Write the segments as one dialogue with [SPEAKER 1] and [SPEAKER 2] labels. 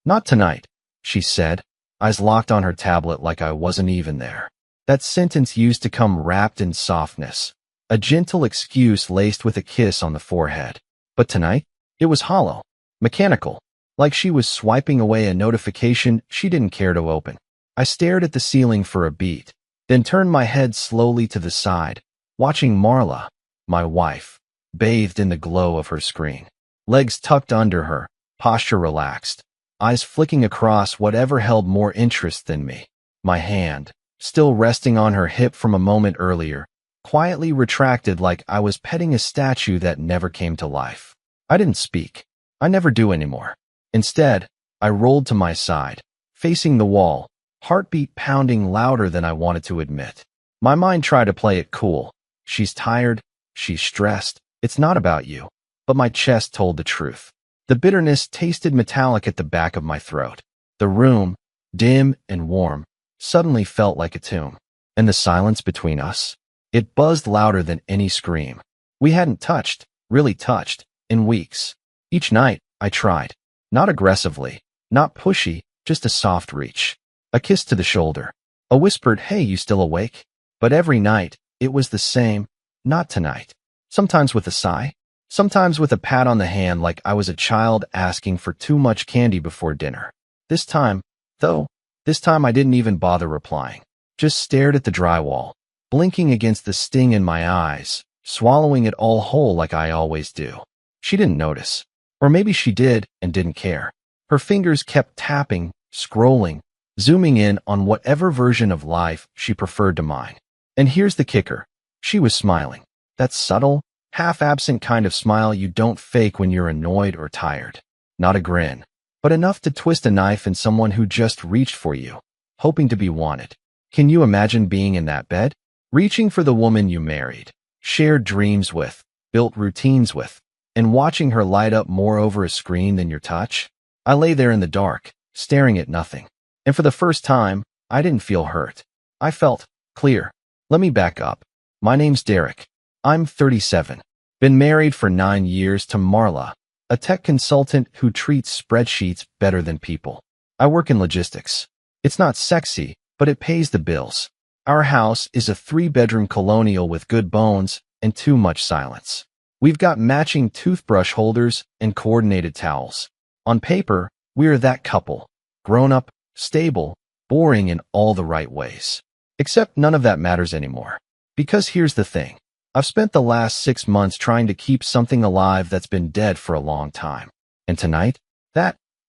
[SPEAKER 1] Not tonight, she said, eyes locked on her tablet like I wasn't even there. That sentence used to come wrapped in softness, a gentle excuse laced with a kiss on the forehead. But tonight, it was hollow, mechanical, like she was swiping away a notification she didn't care to open. I stared at the ceiling for a beat, then turned my head slowly to the side, watching Marla, my wife, bathed in the glow of her screen. Legs tucked under her, posture relaxed, eyes flicking across whatever held more interest than me. My hand, still resting on her hip from a moment earlier, quietly retracted like I was petting a statue that never came to life. I didn't speak. I never do anymore. Instead, I rolled to my side, facing the wall, heartbeat pounding louder than I wanted to admit. My mind tried to play it cool. She's tired, she's stressed, it's not about you. But my chest told the truth. The bitterness tasted metallic at the back of my throat. The room, dim and warm, suddenly felt like a tomb. And the silence between us? It buzzed louder than any scream. We hadn't touched, really touched, in weeks. Each night, I tried. Not aggressively, not pushy, just a soft reach. A kiss to the shoulder. A whispered, "Hey, you still awake?" But every night, it was the same. Not tonight. Sometimes with a sigh. Sometimes with a pat on the hand like I was a child asking for too much candy before dinner. This time I didn't even bother replying. Just stared at the drywall, blinking against the sting in my eyes, swallowing it all whole like I always do. She didn't notice. Or maybe she did and didn't care. Her fingers kept tapping, scrolling, zooming in on whatever version of life she preferred to mine. And here's the kicker. She was smiling. That subtle, half-absent kind of smile you don't fake when you're annoyed or tired. Not a grin, but enough to twist a knife in someone who just reached for you, hoping to be wanted. Can you imagine being in that bed? Reaching for the woman you married, shared dreams with, built routines with, and watching her light up more over a screen than your touch? I lay there in the dark, staring at nothing. And for the first time, I didn't feel hurt. I felt clear. Let me back up. My name's Derek. I'm 37. Been married for 9 years to Marla, a tech consultant who treats spreadsheets better than people. I work in logistics. It's not sexy, but it pays the bills. Our house is a 3-bedroom colonial with good bones and too much silence. We've got matching toothbrush holders and coordinated towels. On paper, we're that couple. Grown-up, stable, boring in all the right ways. Except none of that matters anymore. Because here's the thing. I've spent the last 6 months trying to keep something alive that's been dead for a long time. And tonight,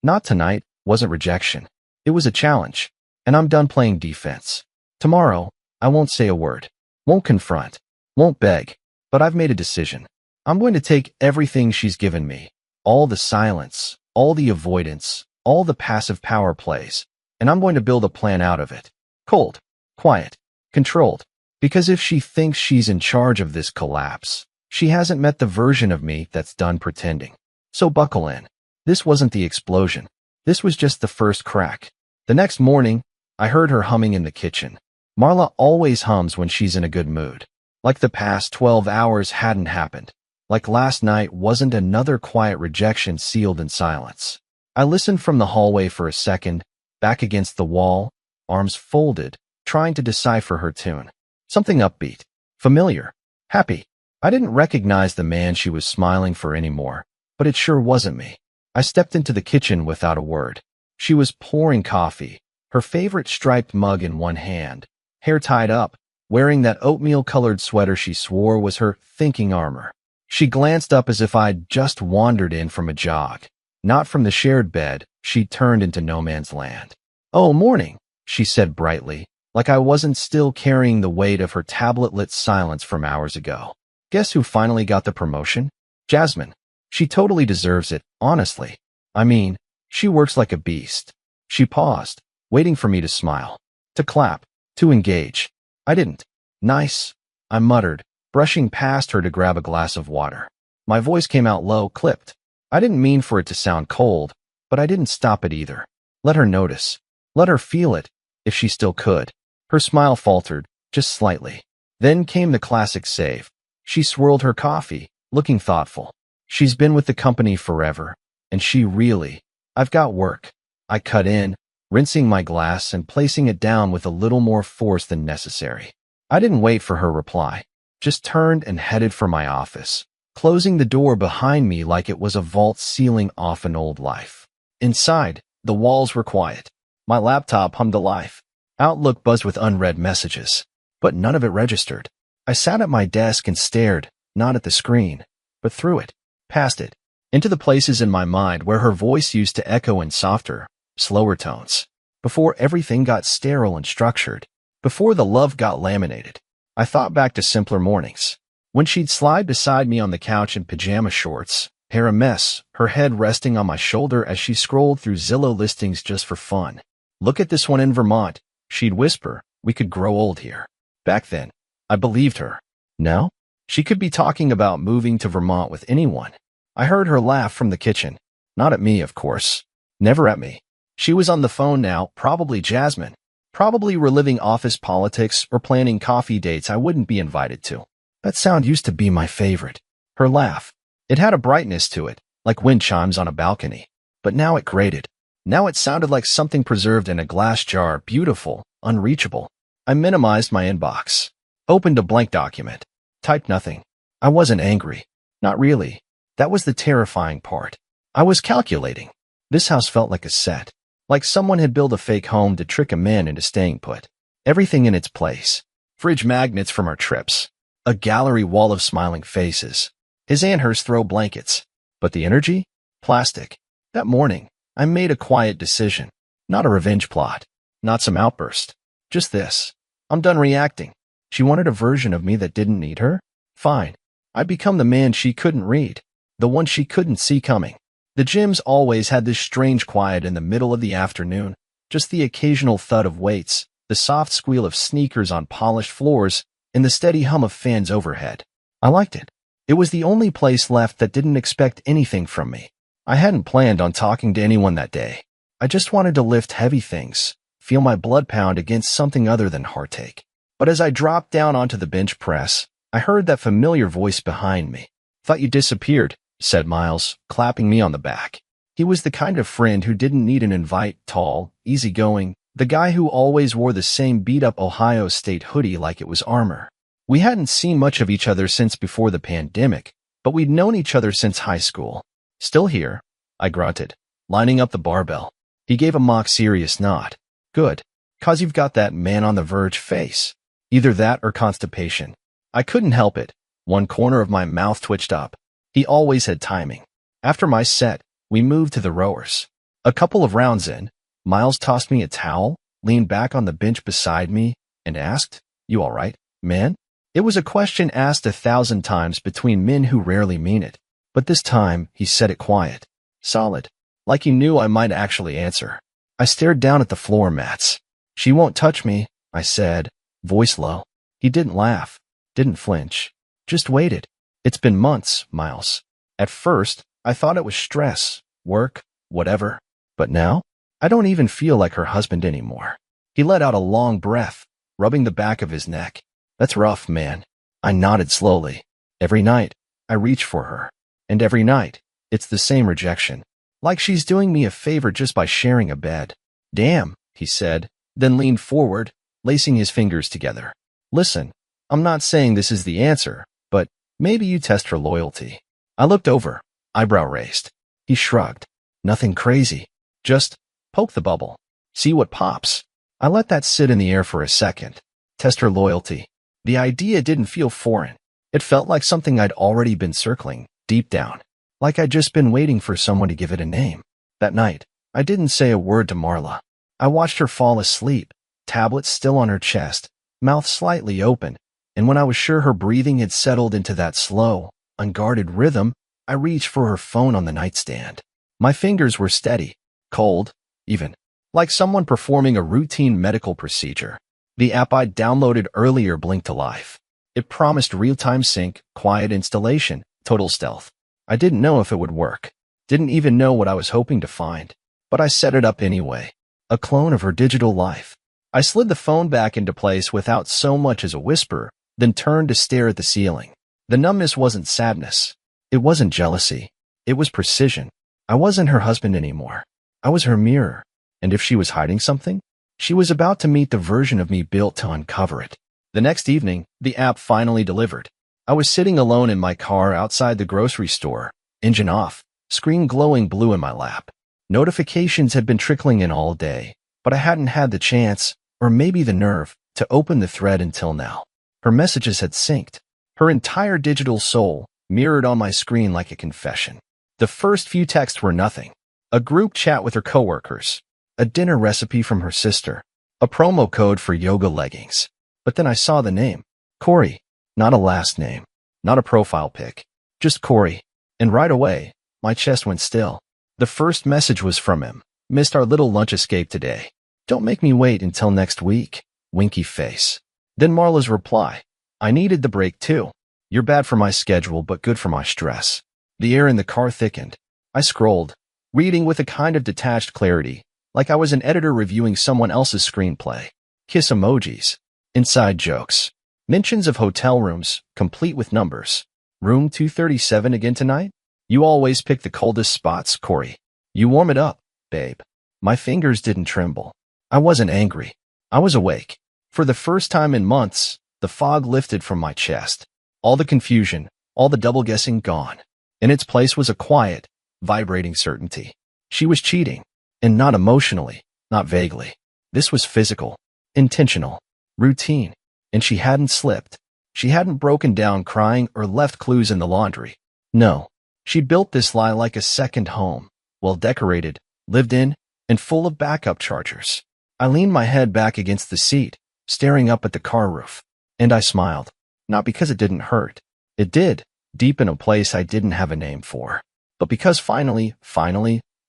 [SPEAKER 1] not tonight, wasn't rejection. It was a challenge. And I'm done playing defense. Tomorrow, I won't say a word. Won't confront. Won't beg. But I've made a decision. I'm going to take everything she's given me. All the silence, all the avoidance, all the passive power plays. And I'm going to build a plan out of it. Cold, quiet, controlled. Because if she thinks she's in charge of this collapse, she hasn't met the version of me that's done pretending. So buckle in. This wasn't the explosion. This was just the first crack. The next morning, I heard her humming in the kitchen. Marla always hums when she's in a good mood. Like the past 12 hours hadn't happened. Like last night wasn't another quiet rejection sealed in silence. I listened from the hallway for a second, back against the wall, arms folded, trying to decipher her tune. Something upbeat, familiar, happy. I didn't recognize the man she was smiling for anymore, but it sure wasn't me. I stepped into the kitchen without a word. She was pouring coffee, her favorite striped mug in one hand, hair tied up, wearing that oatmeal-colored sweater she swore was her thinking armor. She glanced up as if I'd just wandered in from a jog. Not from the shared bed, she'd turned into no man's land. "Oh, morning," she said brightly, like I wasn't still carrying the weight of her tablet-lit silence from hours ago. Guess who finally got the promotion? Jasmine. She totally deserves it, honestly. I mean, she works like a beast. She paused, waiting for me to smile, to clap, to engage. I didn't. "Nice," I muttered, brushing past her to grab a glass of water. My voice came out low, clipped. I didn't mean for it to sound cold, but I didn't stop it either. Let her notice. Let her feel it, if she still could. Her smile faltered, just slightly. Then came the classic save. She swirled her coffee, looking thoughtful. She's been with the company forever, and she really, I've got work. I cut in, rinsing my glass and placing it down with a little more force than necessary. I didn't wait for her reply, just turned and headed for my office, closing the door behind me like it was a vault sealing off an old life. Inside, the walls were quiet. My laptop hummed alive. Outlook buzzed with unread messages, but none of it registered. I sat at my desk and stared, not at the screen, but through it, past it, into the places in my mind where her voice used to echo in softer, slower tones. Before everything got sterile and structured, before the love got laminated, I thought back to simpler mornings, when she'd slide beside me on the couch in pajama shorts, hair a mess, her head resting on my shoulder as she scrolled through Zillow listings just for fun. "Look at this one in Vermont," she'd whisper. "We could grow old here." Back then, I believed her. Now, she could be talking about moving to Vermont with anyone. I heard her laugh from the kitchen. Not at me, of course. Never at me. She was on the phone now, probably Jasmine. Probably reliving office politics or planning coffee dates I wouldn't be invited to. That sound used to be my favorite. Her laugh. It had a brightness to it, like wind chimes on a balcony. But now it grated. Now it sounded like something preserved in a glass jar, beautiful, unreachable. I minimized my inbox. Opened a blank document. Typed nothing. I wasn't angry. Not really. That was the terrifying part. I was calculating. This house felt like a set. Like someone had built a fake home to trick a man into staying put. Everything in its place. Fridge magnets from our trips. A gallery wall of smiling faces. His and hers throw blankets. But the energy? Plastic. That morning, I made a quiet decision. Not a revenge plot. Not some outburst. Just this. I'm done reacting. She wanted a version of me that didn't need her? Fine. I'd become the man she couldn't read. The one she couldn't see coming. The gyms always had this strange quiet in the middle of the afternoon, just the occasional thud of weights, the soft squeal of sneakers on polished floors, and the steady hum of fans overhead. I liked it. It was the only place left that didn't expect anything from me. I hadn't planned on talking to anyone that day. I just wanted to lift heavy things, feel my blood pound against something other than heartache. But as I dropped down onto the bench press, I heard that familiar voice behind me. "Thought you disappeared," said Miles, clapping me on the back. He was the kind of friend who didn't need an invite, tall, easygoing, the guy who always wore the same beat-up Ohio State hoodie like it was armor. We hadn't seen much of each other since before the pandemic, but we'd known each other since high school. "Still here?" I grunted, lining up the barbell. He gave a mock serious nod. "Good, 'cause you've got that man on the verge face." Either that or constipation. I couldn't help it. One corner of my mouth twitched up. He always had timing. After my set, we moved to the rowers. A couple of rounds in, Miles tossed me a towel, leaned back on the bench beside me, and asked, "You all right, man?" It was a question asked 1,000 times between men who rarely mean it. But this time, he said it quiet, solid, like he knew I might actually answer. I stared down at the floor mats. "She won't touch me," I said, voice low. He didn't laugh, didn't flinch, just waited. "It's been months, Miles. At first, I thought it was stress, work, whatever. But now, I don't even feel like her husband anymore." He let out a long breath, rubbing the back of his neck. "That's rough, man." I nodded slowly. Every night, I reach for her. And every night, it's the same rejection. Like she's doing me a favor just by sharing a bed. "Damn," he said, then leaned forward, lacing his fingers together. "Listen, I'm not saying this is the answer, but maybe you test her loyalty." I looked over, eyebrow raised. He shrugged. "Nothing crazy. Just poke the bubble. See what pops." I let that sit in the air for a second. Test her loyalty. The idea didn't feel foreign. It felt like something I'd already been circling, deep down. Like I'd just been waiting for someone to give it a name. That night, I didn't say a word to Marla. I watched her fall asleep, tablet still on her chest, mouth slightly open, and when I was sure her breathing had settled into that slow, unguarded rhythm, I reached for her phone on the nightstand. My fingers were steady, cold, even, like someone performing a routine medical procedure. The app I'd downloaded earlier blinked to life. It promised real-time sync, quiet installation, total stealth. I didn't know if it would work. Didn't even know what I was hoping to find. But I set it up anyway. A clone of her digital life. I slid the phone back into place without so much as a whisper, then turned to stare at the ceiling. The numbness wasn't sadness. It wasn't jealousy. It was precision. I wasn't her husband anymore. I was her mirror. And if she was hiding something, she was about to meet the version of me built to uncover it. The next evening, the app finally delivered. I was sitting alone in my car outside the grocery store, engine off, screen glowing blue in my lap. Notifications had been trickling in all day, but I hadn't had the chance, or maybe the nerve, to open the thread until now. Her messages had synced. Her entire digital soul mirrored on my screen like a confession. The first few texts were nothing. A group chat with her coworkers, a dinner recipe from her sister, a promo code for yoga leggings. But then I saw the name. Corey. Not a last name. Not a profile pic. Just Corey. And right away, my chest went still. The first message was from him. Missed our little lunch escape today. Don't make me wait until next week. Winky face. Then Marla's reply. I needed the break too. You're bad for my schedule, but good for my stress. The air in the car thickened. I scrolled, reading with a kind of detached clarity, like I was an editor reviewing someone else's screenplay. Kiss emojis. Inside jokes. Mentions of hotel rooms, complete with numbers. Room 237 again tonight? You always pick the coldest spots, Corey. You warm it up, babe. My fingers didn't tremble. I wasn't angry. I was awake. For the first time in months, the fog lifted from my chest. All the confusion, all the double-guessing gone. In its place was a quiet, vibrating certainty. She was cheating, and not emotionally, not vaguely. This was physical, intentional, routine. And she hadn't slipped. She hadn't broken down crying or left clues in the laundry. No, she built this lie like a second home, well decorated, lived in, and full of backup chargers. I leaned my head back against the seat, staring up at the car roof. And I smiled. Not because it didn't hurt. It did, deep in a place I didn't have a name for. But because finally,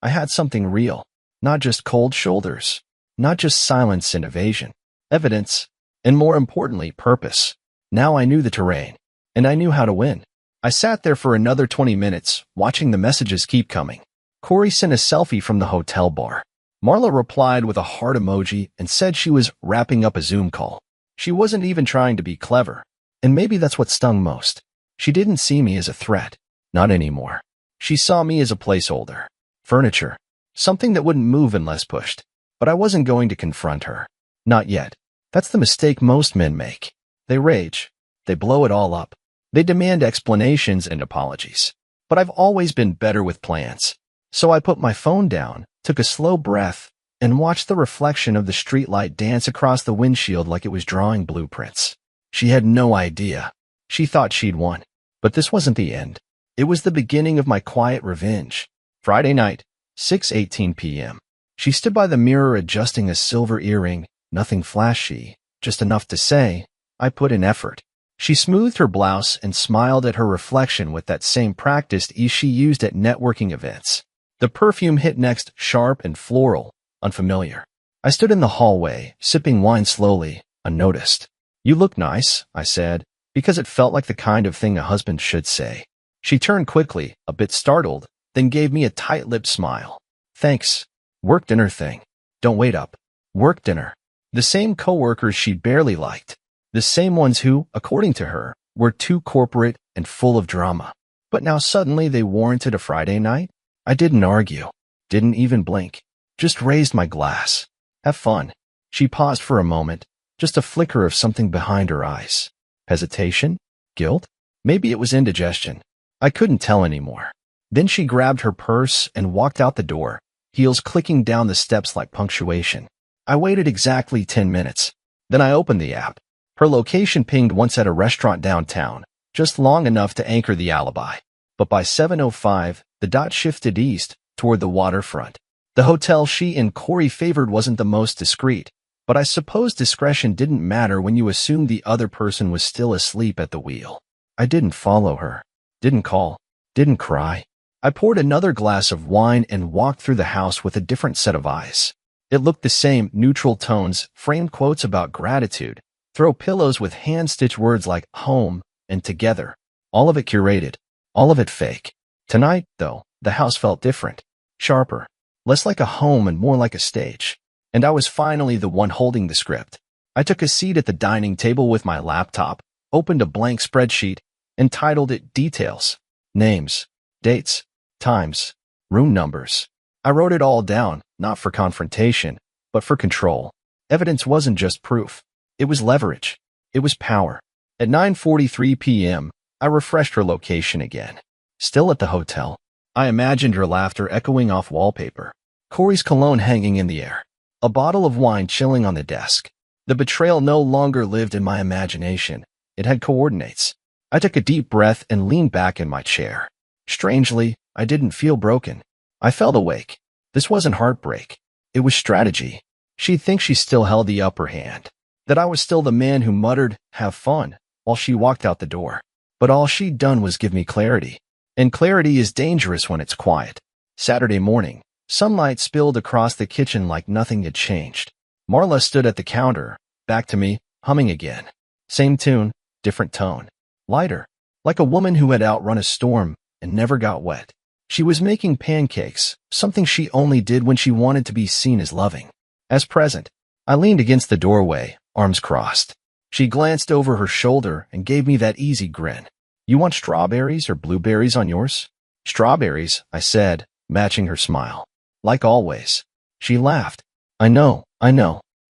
[SPEAKER 1] I had something real. Not just cold shoulders. Not just silence and evasion. Evidence. And more importantly, purpose. Now I knew the terrain, and I knew how to win. I sat there for another 20 minutes, watching the messages keep coming. Corey sent a selfie from the hotel bar. Marla replied with a heart emoji and said she was wrapping up a Zoom call. She wasn't even trying to be clever, and maybe that's what stung most. She didn't see me as a threat. Not anymore. She saw me as a placeholder. Furniture. Something that wouldn't move unless pushed. But I wasn't going to confront her. Not yet. That's the mistake most men make. They rage. They blow it all up. They demand explanations and apologies. But I've always been better with plans. So I put my phone down, took a slow breath, and watched the reflection of the streetlight dance across the windshield like it was drawing blueprints. She had no idea. She thought she'd won. But this wasn't the end. It was the beginning of my quiet revenge. Friday night, 6:18 p.m. She stood by the mirror adjusting a silver earring. Nothing flashy, just enough to say, I put in effort. She smoothed her blouse and smiled at her reflection with that same practiced ease she used at networking events. The perfume hit next, sharp and floral, unfamiliar. I stood in the hallway, sipping wine slowly, unnoticed. You look nice, I said, because it felt like the kind of thing a husband should say. She turned quickly, a bit startled, then gave me a tight-lipped smile. Thanks. Work dinner thing. Don't wait up. Work dinner. The same coworkers she barely liked. The same ones who, according to her, were too corporate and full of drama. But now suddenly they warranted a Friday night? I didn't argue. Didn't even blink. Just raised my glass. Have fun. She paused for a moment, just a flicker of something behind her eyes. Hesitation? Guilt? Maybe it was indigestion. I couldn't tell anymore. Then she grabbed her purse and walked out the door, heels clicking down the steps like punctuation. I waited exactly 10 minutes. Then I opened the app. Her location pinged once at a restaurant downtown, just long enough to anchor the alibi. But by 7:05, the dot shifted east, toward the waterfront. The hotel she and Corey favored wasn't the most discreet, but I suppose discretion didn't matter when you assumed the other person was still asleep at the wheel. I didn't follow her. Didn't call. Didn't cry. I poured another glass of wine and walked through the house with a different set of eyes. It looked the same, neutral tones, framed quotes about gratitude, throw pillows with hand-stitched words like home and together. All of it curated. All of it fake. Tonight, though, the house felt different. Sharper. Less like a home and more like a stage. And I was finally the one holding the script. I took a seat at the dining table with my laptop, opened a blank spreadsheet, and titled it Details. Names. Dates. Times. Room numbers. I wrote it all down, not for confrontation, but for control. Evidence wasn't just proof. It was leverage. It was power. At 9:43 p.m., I refreshed her location again. Still at the hotel. I imagined her laughter echoing off wallpaper. Qley's cologne hanging in the air. A bottle of wine chilling on the desk. The betrayal no longer lived in my imagination. It had coordinates. I took a deep breath and leaned back in my chair. Strangely, I didn't feel broken. I felt awake. This wasn't heartbreak. It was strategy. She'd think she still held the upper hand. That I was still the man who muttered, "Have fun," while she walked out the door. But all she'd done was give me clarity. And clarity is dangerous when it's quiet. Saturday morning, sunlight spilled across the kitchen like nothing had changed. Marla stood at the counter, back to me, humming again. Same tune, different tone. Lighter, like a woman who had outrun a storm and never got wet. She was making pancakes, something she only did when she wanted to be seen as loving. As present, I leaned against the doorway, arms crossed. She glanced over her shoulder and gave me that easy grin. "You want strawberries or blueberries on yours?" "Strawberries," I said, matching her smile. "Like always." She laughed. I know.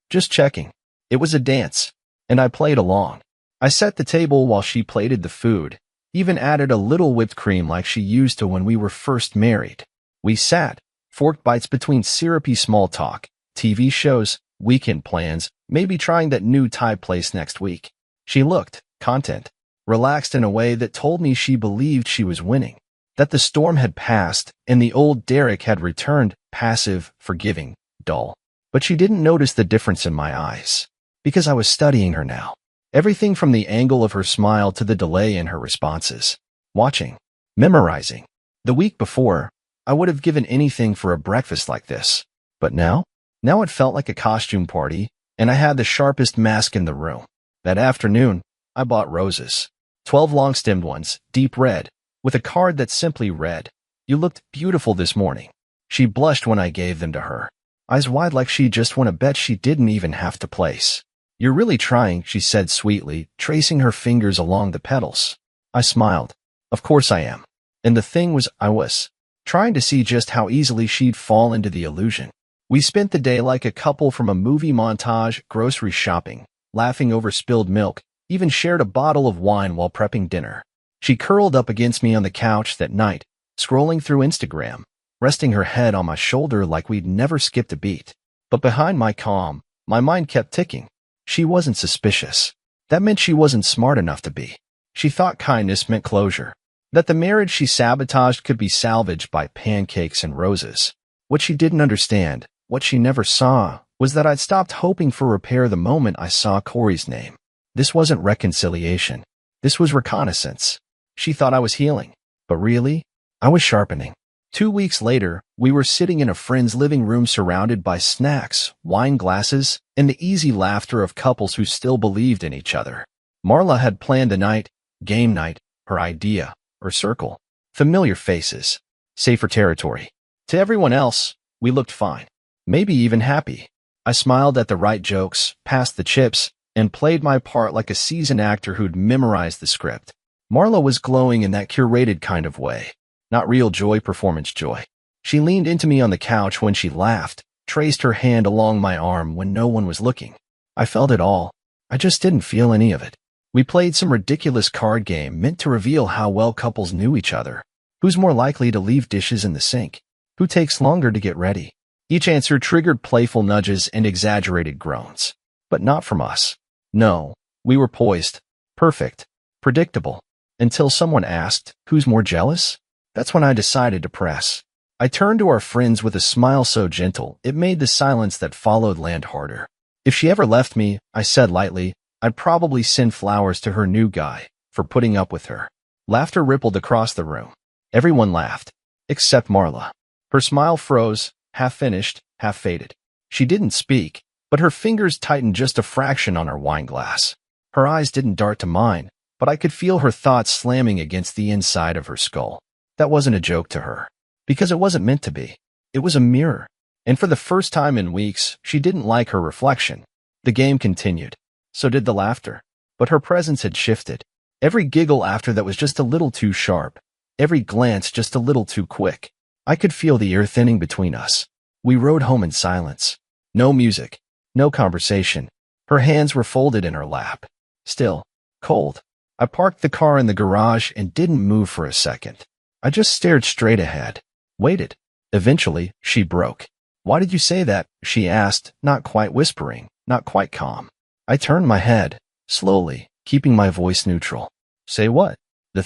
[SPEAKER 1] Just checking." It was a dance, and I played along. I set the table while she plated the food, even added a little whipped cream like she used to when we were first married. We sat, forked bites between syrupy small talk, TV shows, weekend plans, maybe trying that new Thai place next week. She looked, content, relaxed in a way that told me she believed she was winning, that the storm had passed and the old Derek had returned, passive, forgiving, dull. But she didn't notice the difference in my eyes, because I was studying her now. Everything from the angle of her smile to the delay in her responses. Watching. Memorizing. The week before, I would have given anything for a breakfast like this. But now? Now it felt like a costume party, and I had the sharpest mask in the room. That afternoon, I bought roses. 12 long-stemmed ones, deep red, with a card that simply read, "You looked beautiful this morning." She blushed when I gave them to her. Eyes wide like she just won a bet she didn't even have to place. "You're really trying," she said sweetly, tracing her fingers along the petals. I smiled. "Of course I am." And the thing was, I was trying to see just how easily she'd fall into the illusion. We spent the day like a couple from a movie montage, grocery shopping, laughing over spilled milk, even shared a bottle of wine while prepping dinner. She curled up against me on the couch that night, scrolling through Instagram, resting her head on my shoulder like we'd never skipped a beat. But behind my calm, my mind kept ticking. She wasn't suspicious. That meant she wasn't smart enough to be. She thought kindness meant closure, that the marriage she sabotaged could be salvaged by pancakes and roses. What she didn't understand, what she never saw, was that I'd stopped hoping for repair the moment I saw Qley's name. This wasn't reconciliation. This was reconnaissance. She thought I was healing, but really, I was sharpening. 2 weeks later, we were sitting in a friend's living room surrounded by snacks, wine glasses, and the easy laughter of couples who still believed in each other. Marla had planned the night, game night, her idea, her circle. Familiar faces. Safer territory. To everyone else, we looked fine. Maybe even happy. I smiled at the right jokes, passed the chips, and played my part like a seasoned actor who'd memorized the script. Marla was glowing in that curated kind of way. Not real joy, performance joy. She leaned into me on the couch when she laughed, traced her hand along my arm when no one was looking. I felt it all. I just didn't feel any of it. We played some ridiculous card game meant to reveal how well couples knew each other. Who's more likely to leave dishes in the sink? Who takes longer to get ready? Each answer triggered playful nudges and exaggerated groans. But not from us. No, we were poised. Perfect. Predictable. Until someone asked, "Who's more jealous?" That's when I decided to press. I turned to our friends with a smile so gentle, it made the silence that followed land harder. "If she ever left me," I said lightly, "I'd probably send flowers to her new guy for putting up with her." Laughter rippled across the room. Everyone laughed, except Marla. Her smile froze, half finished, half faded. She didn't speak, but her fingers tightened just a fraction on her wine glass. Her eyes didn't dart to mine, but I could feel her thoughts slamming against the inside of her skull. That wasn't a joke to her, because it wasn't meant to be. It was a mirror. And for the first time in weeks, she didn't like her reflection. The game continued. So did the laughter. But her presence had shifted. Every giggle after that was just a little too sharp. Every glance just a little too quick. I could feel the air thinning between us. We rode home in silence. No music, no conversation. Her hands were folded in her lap. Still, cold. I parked the car in the garage and didn't move for a second. I just stared straight ahead. Waited. Eventually, she broke. "Why did you say that?" she asked, not quite whispering, not quite calm. I turned my head, slowly, keeping my voice neutral. "Say what?" The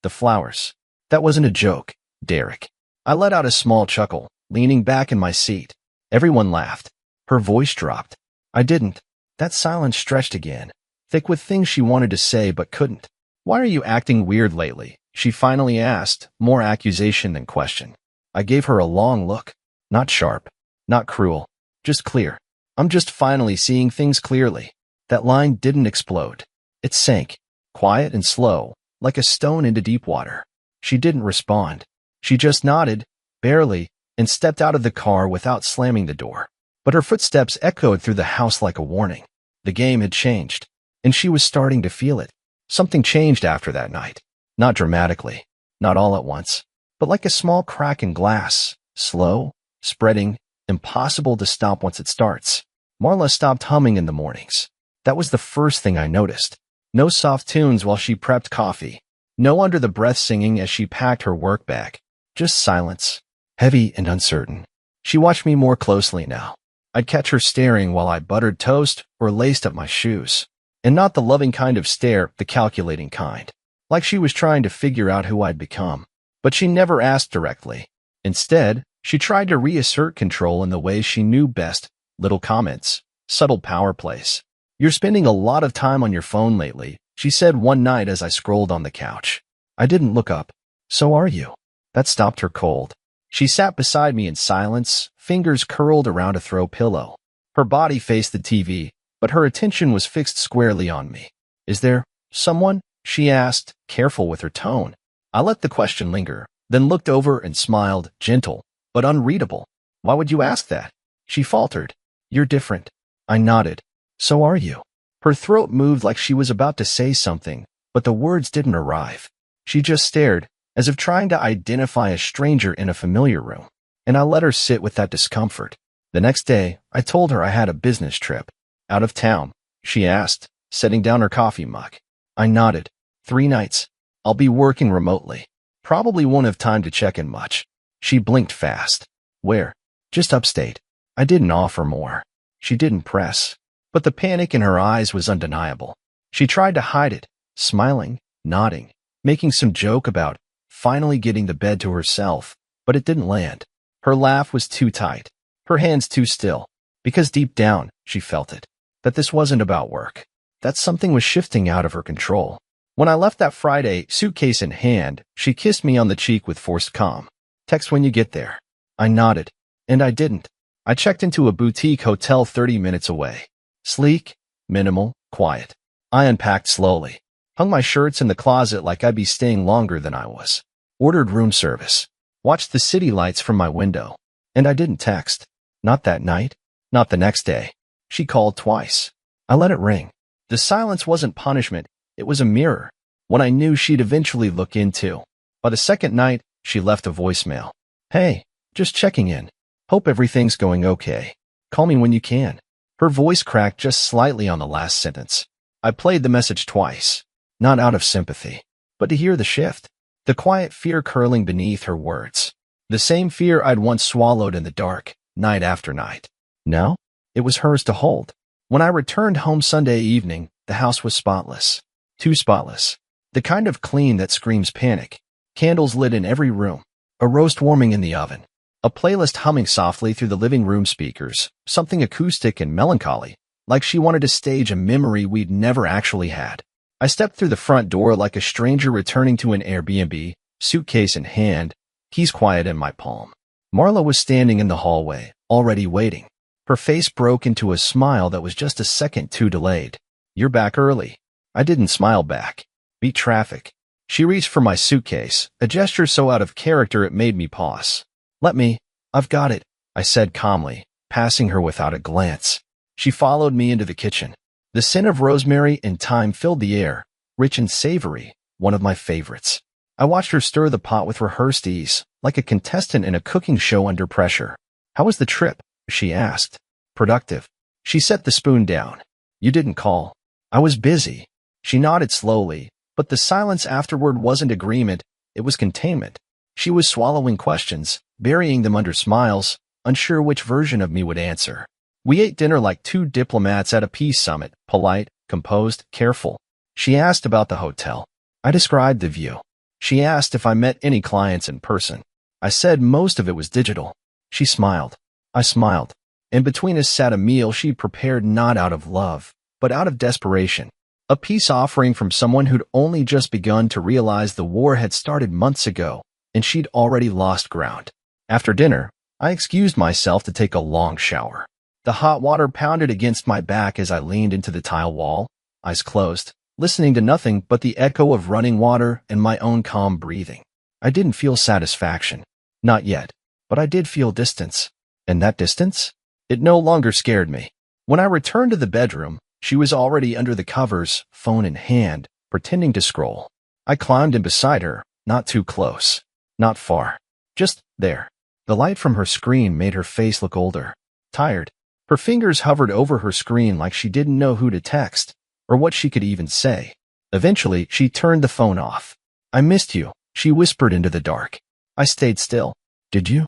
[SPEAKER 1] flowers. That wasn't a joke, Derek. I let out a small chuckle, leaning back in my seat. Everyone laughed. Her voice dropped. I didn't. That silence stretched again, thick with things she wanted to say but couldn't. "Why are you acting weird lately?" she finally asked, more accusation than question. I gave her a long look. Not sharp, not cruel, just clear. "I'm just finally seeing things clearly." That line didn't explode. It sank, quiet and slow, like a stone into deep water. She didn't respond. She just nodded, barely, and stepped out of the car without slamming the door. But her footsteps echoed through the house like a warning. The game had changed, and she was starting to feel it. Something changed after that night. Not dramatically, not all at once, but like a small crack in glass, slow, spreading, impossible to stop once it starts. Marla stopped humming in the mornings. That was the first thing I noticed. No soft tunes while she prepped coffee. No under-the-breath singing as she packed her work bag. Just silence, heavy and uncertain. She watched me more closely now. I'd catch her staring while I buttered toast or laced up my shoes. And not the loving kind of stare, the calculating kind. Like she was trying to figure out who I'd become. But she never asked directly. Instead, she tried to reassert control in the ways she knew best. Little comments, subtle power plays. "You're spending a lot of time on your phone lately," she said one night as I scrolled on the couch. I didn't look up. "So are you." That stopped her cold. She sat beside me in silence, fingers curled around a throw pillow. Her body faced the TV, but her attention was fixed squarely on me. "Is there someone?" she asked, careful with her tone. I let the question linger, then looked over and smiled, gentle, but unreadable. "Why would you ask that?" she faltered. "You're different." I nodded. "So are you." Her throat moved like she was about to say something, but the words didn't arrive. She just stared, as if trying to identify a stranger in a familiar room, and I let her sit with that discomfort. The next day, I told her I had a business trip. "Out of town?" she asked, setting down her coffee mug. I nodded. 3 nights. I'll be working remotely. Probably won't have time to check in much." She blinked fast. "Where?" "Just upstate." I didn't offer more. She didn't press. But the panic in her eyes was undeniable. She tried to hide it, smiling, nodding, making some joke about finally getting the bed to herself, but it didn't land. Her laugh was too tight, her hands too still, because deep down, she felt it, that this wasn't about work, that something was shifting out of her control. When I left that Friday, suitcase in hand, she kissed me on the cheek with forced calm. "Text when you get there." I nodded, and I didn't. I checked into a boutique hotel 30 minutes away. Sleek, minimal, quiet. I unpacked slowly, hung my shirts in the closet like I'd be staying longer than I was, ordered room service, watched the city lights from my window, and I didn't text. Not that night, not the next day. She called twice. I let it ring. The silence wasn't punishment, it was a mirror, one I knew she'd eventually look into. By the second night, she left a voicemail. "Hey, just checking in. Hope everything's going okay. Call me when you can." Her voice cracked just slightly on the last sentence. I played the message twice, not out of sympathy, but to hear the shift, the quiet fear curling beneath her words. The same fear I'd once swallowed in the dark, night after night. Now, it was hers to hold. When I returned home Sunday evening, the house was spotless. Too spotless. The kind of clean that screams panic. Candles lit in every room. A roast warming in the oven. A playlist humming softly through the living room speakers, something acoustic and melancholy, like she wanted to stage a memory we'd never actually had. I stepped through the front door like a stranger returning to an Airbnb, suitcase in hand, keys quiet in my palm. Marla was standing in the hallway, already waiting. Her face broke into a smile that was just a second too delayed. "You're back early." I didn't smile back. "Beat traffic." She reached for my suitcase, a gesture so out of character it made me pause. I've got it," I said calmly, passing her without a glance. She followed me into the kitchen. The scent of rosemary and thyme filled the air, rich and savory, one of my favorites. I watched her stir the pot with rehearsed ease, like a contestant in a cooking show under pressure. How was the trip? She asked. Productive. She set the spoon down. You didn't call. I was busy. She nodded slowly, but the silence afterward wasn't agreement, it was containment. She was swallowing questions, burying them under smiles, unsure which version of me would answer. We ate dinner like two diplomats at a peace summit, polite, composed, careful. She asked about the hotel. I described the view. She asked if I met any clients in person. I said most of it was digital. She smiled. I smiled. In between us sat a meal she'd prepared not out of love, but out of desperation. A peace offering from someone who'd only just begun to realize the war had started months ago, and she'd already lost ground. After dinner, I excused myself to take a long shower. The hot water pounded against my back as I leaned into the tile wall, eyes closed, listening to nothing but the echo of running water and my own calm breathing. I didn't feel satisfaction. Not yet. But I did feel distance. And that distance? It no longer scared me. When I returned to the bedroom, she was already under the covers, phone in hand, pretending to scroll. I climbed in beside her, not too close. Not far. Just there. The light from her screen made her face look older. Tired. Her fingers hovered over her screen like she didn't know who to text, or what she could even say. Eventually, she turned the phone off. I missed you, she whispered into the dark. I stayed still. Did you?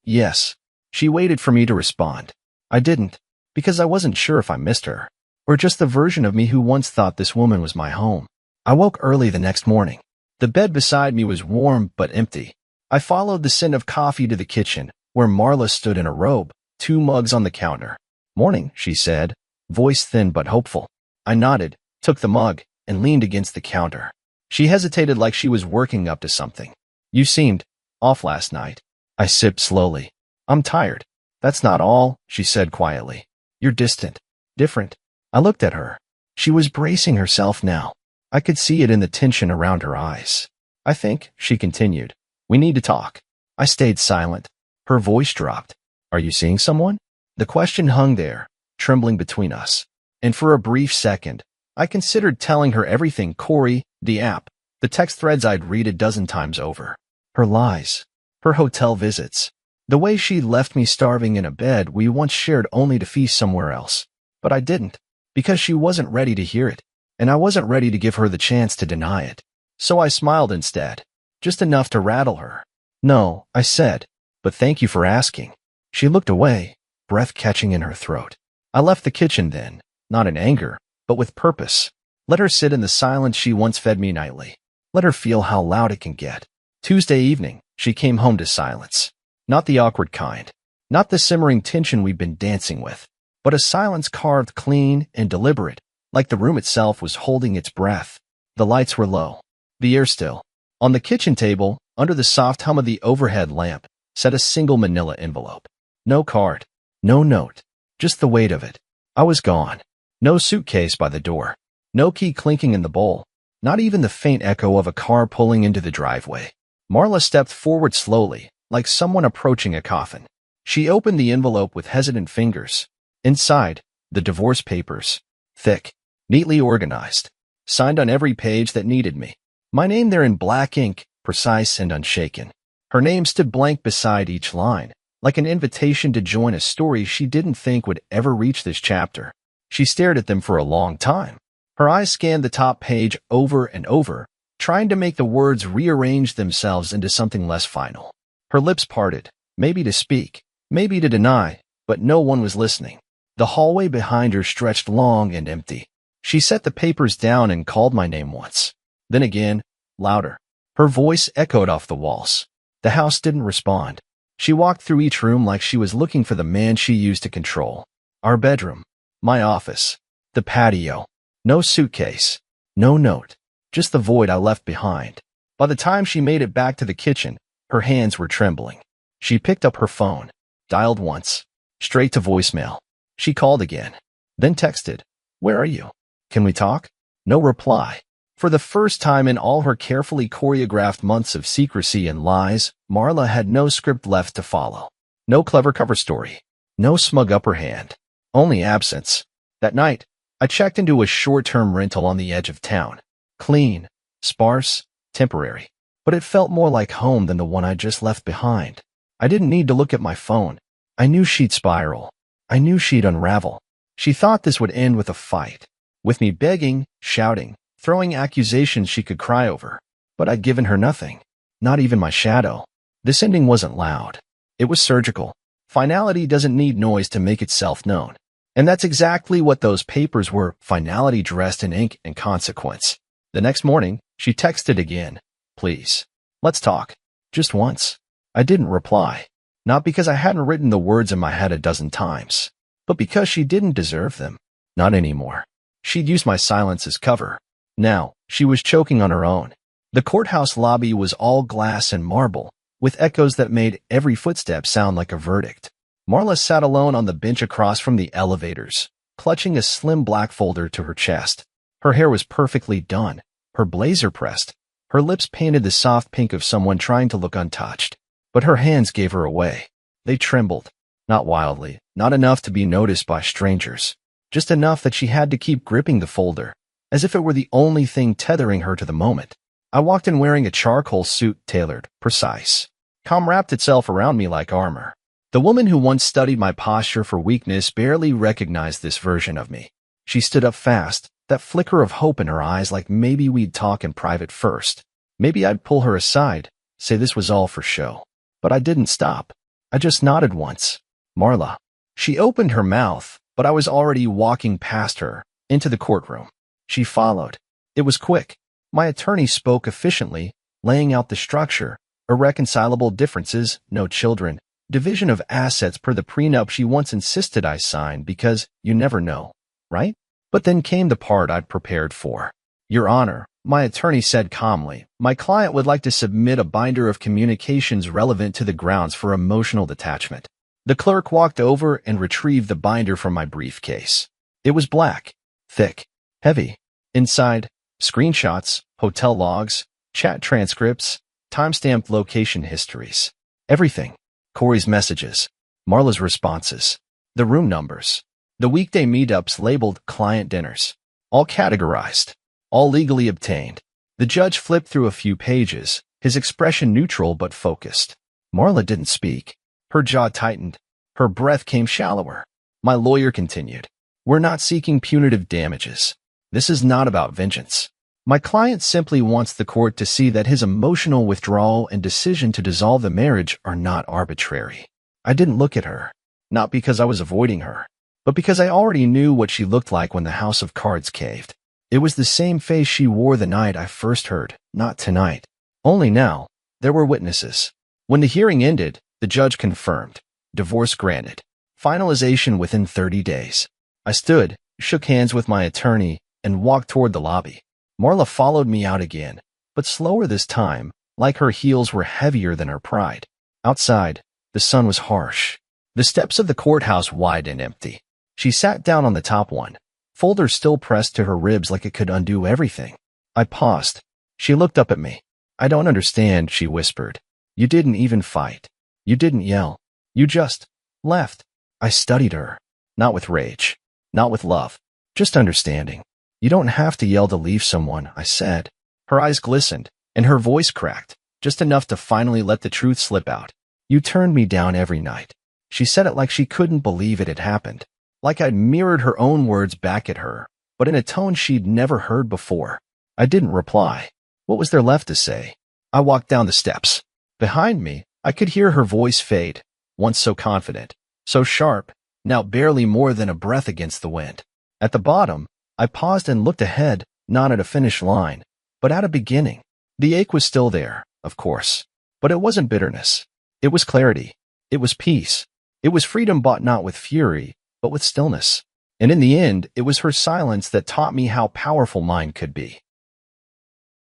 [SPEAKER 1] Yes. She waited for me to respond. I didn't, because I wasn't sure if I missed her, or just the version of me who once thought this woman was my home. I woke early the next morning. The bed beside me was warm but empty. I followed the scent of coffee to the kitchen, where Marla stood in a robe, 2 mugs on the counter. Morning, she said, voice thin but hopeful. I nodded, took the mug, and leaned against the counter. She hesitated like she was working up to something. You seemed off last night. I sipped slowly. I'm tired. That's not all, she said quietly. You're distant. Different. I looked at her. She was bracing herself now. I could see it in the tension around her eyes. I think, she continued, we need to talk. I stayed silent. Her voice dropped. Are you seeing someone? The question hung there, trembling between us. And for a brief second, I considered telling her everything: Corey, the app, the text threads I'd read a dozen times over. Her lies. Her hotel visits. The way she left me starving in a bed we once shared only to feast somewhere else. But I didn't, because she wasn't ready to hear it, and I wasn't ready to give her the chance to deny it. So I smiled instead, just enough to rattle her. No, I said, but thank you for asking. She looked away, breath catching in her throat. I left the kitchen then, not in anger, but with purpose. Let her sit in the silence she once fed me nightly. Let her feel how loud it can get. Tuesday evening, she came home to silence. Not the awkward kind. Not the simmering tension we'd been dancing with. But a silence carved clean and deliberate, like the room itself was holding its breath. The lights were low. The air still. On the kitchen table, under the soft hum of the overhead lamp, sat a single manila envelope. No card. No note. Just the weight of it. I was gone. No suitcase by the door. No key clinking in the bowl. Not even the faint echo of a car pulling into the driveway. Marla stepped forward slowly, like someone approaching a coffin. She opened the envelope with hesitant fingers. Inside, the divorce papers. Thick, neatly organized. Signed on every page that needed me. My name there in black ink, precise and unshaken. Her name stood blank beside each line, like an invitation to join a story she didn't think would ever reach this chapter. She stared at them for a long time. Her eyes scanned the top page over and over, trying to make the words rearrange themselves into something less final. Her lips parted, maybe to speak, maybe to deny, but no one was listening. The hallway behind her stretched long and empty. She set the papers down and called my name once. Then again, louder. Her voice echoed off the walls. The house didn't respond. She walked through each room like she was looking for the man she used to control. Our bedroom. My office. The patio. No suitcase. No note. Just the void I left behind. By the time she made it back to the kitchen, her hands were trembling. She picked up her phone, dialed once, straight to voicemail. She called again, then texted, "Where are you? Can we talk?" No reply. For the first time in all her carefully choreographed months of secrecy and lies, Marla had no script left to follow. No clever cover story. No smug upper hand. Only absence. That night, I checked into a short-term rental on the edge of town. Clean, sparse, temporary. But it felt more like home than the one I just left behind. I didn't need to look at my phone. I knew she'd spiral. I knew she'd unravel. She thought this would end with a fight, with me begging, shouting, throwing accusations she could cry over. But I'd given her nothing, not even my shadow. This ending wasn't loud. It was surgical. Finality doesn't need noise to make itself known. And that's exactly what those papers were, finality dressed in ink and consequence. The next morning, she texted again. Please, let's talk. Just once. I didn't reply. Not because I hadn't written the words in my head a dozen times, but because she didn't deserve them. Not anymore. She'd used my silence as cover. Now, she was choking on her own. The courthouse lobby was all glass and marble, with echoes that made every footstep sound like a verdict. Marla sat alone on the bench across from the elevators, clutching a slim black folder to her chest. Her hair was perfectly done, her blazer pressed, her lips painted the soft pink of someone trying to look untouched. But her hands gave her away. They trembled, not wildly, not enough to be noticed by strangers, just enough that she had to keep gripping the folder, as if it were the only thing tethering her to the moment. I walked in wearing a charcoal suit tailored, precise. Calm wrapped itself around me like armor. The woman who once studied my posture for weakness barely recognized this version of me. She stood up fast, that flicker of hope in her eyes like maybe we'd talk in private first. Maybe I'd pull her aside, say this was all for show. But I didn't stop. I just nodded once. Marla. She opened her mouth, but I was already walking past her, into the courtroom. She followed. It was quick. My attorney spoke efficiently, laying out the structure, irreconcilable differences, no children, division of assets per the prenup she once insisted I sign because you never know, right? But then came the part I'd prepared for. Your Honor, my attorney said calmly, my client would like to submit a binder of communications relevant to the grounds for emotional detachment. The clerk walked over and retrieved the binder from my briefcase. It was black, thick, heavy. Inside, screenshots, hotel logs, chat transcripts, timestamped location histories. Everything. Corey's messages, Marla's responses, the room numbers, the weekday meetups labeled client dinners, all categorized, all legally obtained. The judge flipped through a few pages, his expression neutral but focused. Marla didn't speak. Her jaw tightened. Her breath came shallower. My lawyer continued. We're not seeking punitive damages. This is not about vengeance. My client simply wants the court to see that his emotional withdrawal and decision to dissolve the marriage are not arbitrary. I didn't look at her, not because I was avoiding her, but because I already knew what she looked like when the house of cards caved. It was the same face she wore the night I first heard, not tonight. Only now, there were witnesses. When the hearing ended, the judge confirmed. Divorce granted. Finalization within 30 days. I stood, shook hands with my attorney, and walked toward the lobby. Marla followed me out again, but slower this time, like her heels were heavier than her pride. Outside, the sun was harsh. The steps of the courthouse wide and empty. She sat down on the top one, folder still pressed to her ribs like it could undo everything. I paused. She looked up at me. I don't understand, she whispered. You didn't even fight. You didn't yell. You just left. I studied her. Not with rage. Not with love. Just understanding. You don't have to yell to leave someone, I said. Her eyes glistened, and her voice cracked, just enough to finally let the truth slip out. You turned me down every night. She said it like she couldn't believe it had happened, like I'd mirrored her own words back at her, but in a tone she'd never heard before. I didn't reply. What was there left to say? I walked down the steps. Behind me, I could hear her voice fade, once so confident, so sharp, now barely more than a breath against the wind. At the bottom, I paused and looked ahead, not at a finish line, but at a beginning. The ache was still there, of course, but it wasn't bitterness. It was clarity. It was peace. It was freedom bought not with fury, but with stillness. And in the end, it was her silence that taught me how powerful mine could be.